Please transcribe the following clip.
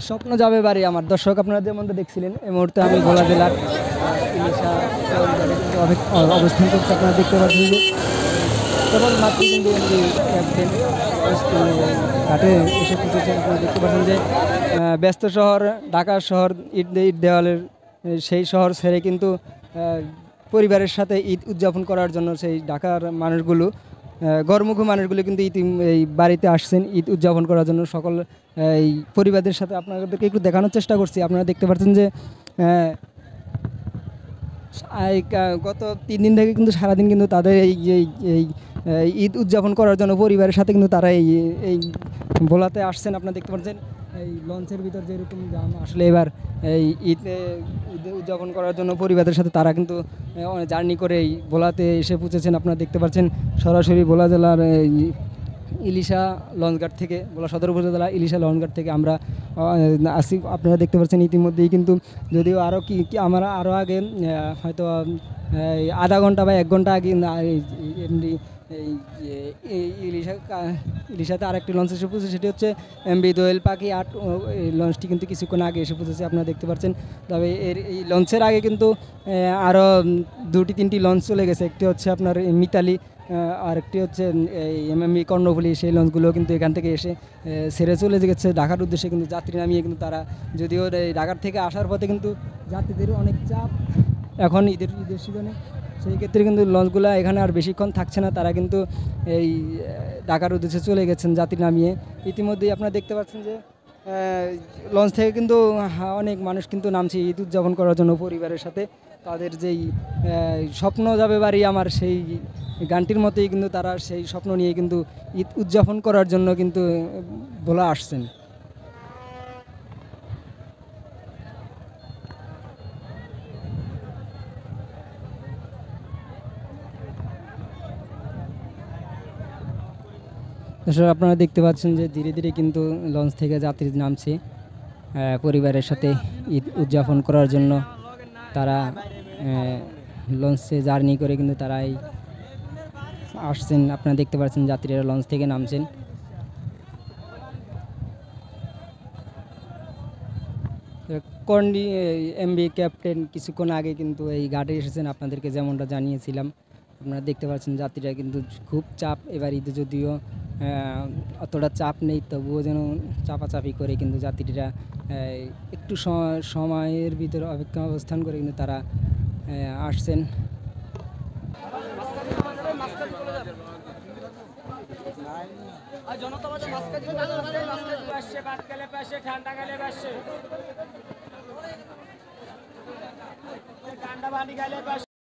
স্বপ্ন যাবে বাড়ি আমার দর্শক আপনারা যেমনটা দেখছিলেন এই মুহূর্তে আমি ভোলা জেলার ইলিশা চৌরঘাটে কিন্তু অবস্থান করছি। আপনারা দেখতে পাচ্ছেন যে কেবলমাত্র কিন্তু ক্যাপ্টেন ঘাটে এসে পৌঁছেছেন। আপনারা দেখতে পাচ্ছেন যে ব্যস্ত শহর ঢাকা শহর ঈদ ঈদ দেওয়ালের সেই শহর ছেড়ে কিন্তু পরিবারের সাথে ঈদ উদযাপন করার জন্য সেই ঢাকার মানুষগুলো গরমুখী মানুষগুলো কিন্তু এই বাড়িতে আসছেন ঈদ উদযাপন করার জন্য। সকল এই পরিবারদের সাথে আপনাদেরকে একটু দেখানোর চেষ্টা করছি। আপনারা দেখতে পাচ্ছেন যে গত 3 দিন থেকে কিন্তু সারাদিন কিন্তু তাদের এই এই এই ঈদ উদযাপন করার জন্য পরিবারের সাথে কিন্তু তারা এই এই ভোলাতে আসছেন। আপনারা দেখতে পাচ্ছেন এই লঞ্চের ভিতর যেরকম দাম আসলে এবার এই ঈদ উদযাপন করার জন্য পরিবারের সাথে তারা কিন্তু জার্নি করে এই ভোলাতে এসে পৌঁছেছেন। আপনারা দেখতে পাচ্ছেন সরাসরি ভোলা জেলার ইলিশা লঞ্চঘাট থেকে, ভোলা সদর উপজেলা ইলিশা লঞ্চঘাট থেকে আমরা আসি। আপনারা দেখতে পাচ্ছেন ইতিমধ্যেই কিন্তু যদিও আরও কি আমরা আরও আগে হয়তো আধা ঘন্টা বা 1 ঘন্টা আগে এমনি এই ইলিশাতে আরেকটি লঞ্চ এসে পৌঁছেছে, সেটি হচ্ছে এমবি দোয়েল পাখি 8। এই লঞ্চটি কিন্তু কিছুক্ষণ আগে এসে পৌঁছেছে আপনারা দেখতে পাচ্ছেন। তবে এই লঞ্চের আগে কিন্তু আরও 2-3টি লঞ্চ চলে গেছে। একটি হচ্ছে আপনার মিতালি, আরেকটি হচ্ছে এই এমএমই কর্ণফুলী। সেই লঞ্চগুলো কিন্তু এখান থেকে এসে ছেড়ে চলে গেছে ঢাকার উদ্দেশ্যে কিন্তু যাত্রী নামিয়ে কিন্তু তারা, যদিও এই ঢাকার থেকে আসার পথে কিন্তু যাত্রীদের অনেক চাপ এখন ঈদের সিজনে, সেই ক্ষেত্রে কিন্তু লঞ্চগুলো এখানে আর বেশিক্ষণ থাকছে না, তারা কিন্তু এই ঢাকার উদ্দেশ্যে চলে গেছেন যাত্রী নামিয়ে। ইতিমধ্যেই আপনারা দেখতে পাচ্ছেন যে লঞ্চ থেকে কিন্তু অনেক মানুষ কিন্তু নামছে ঈদ উদযাপন করার জন্য পরিবারের সাথে। তাদের যেই স্বপ্ন যাবে বাড়ি আমার, সেই গানটির মতোই কিন্তু তারা সেই স্বপ্ন নিয়ে কিন্তু ঈদ উদযাপন করার জন্য কিন্তু ভোলা আসছেন। দর্শক আপনারা দেখতে পাচ্ছেন যে ধীরে ধীরে কিন্তু লঞ্চ থেকে যাত্রী নামছে পরিবারের সাথে ঈদ উদযাপন করার জন্য। তারা লঞ্চে জার্নি করে কিন্তু তারাই আসছেন। আপনারা দেখতে পাচ্ছেন যাত্রীরা লঞ্চ থেকে নামছেন। কর্নি এমবি ক্যাপ্টেন কিছুক্ষণ আগে কিন্তু এই ঘাটে এসেছেন, আপনাদেরকে যেমনটা জানিয়েছিলাম। আপনারা দেখতে পাচ্ছেন যাত্রীরা কিন্তু খুব চাপ এবার ঈদে, যদিও অতটা চাপ নেই তবুও যেন চাপাচাপি করে কিন্তু যাত্রীরা একটু সময়ের ভিতরে অপেক্ষা অবস্থান করে কিন্তু তারা আসছেন।